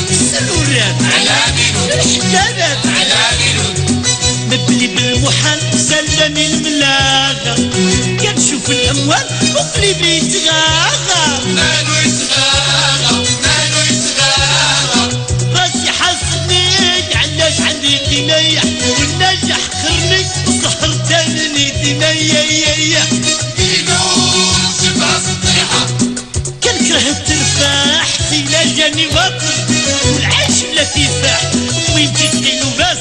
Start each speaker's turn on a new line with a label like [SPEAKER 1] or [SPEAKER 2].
[SPEAKER 1] السرورات الحدادات مبلي بالمحال سلني الملاغة كنشوف الأموال وقلبي يتغاغى
[SPEAKER 2] مالو يتغاغى
[SPEAKER 1] راسي حاسبني علاش عندي قناية والنجح خرني وسهر تاني دنيا
[SPEAKER 2] يقول سبع سطيحة
[SPEAKER 1] كنكره الترفاح في لا جاني باطل والعيش بلا كفاح وين تسقي باس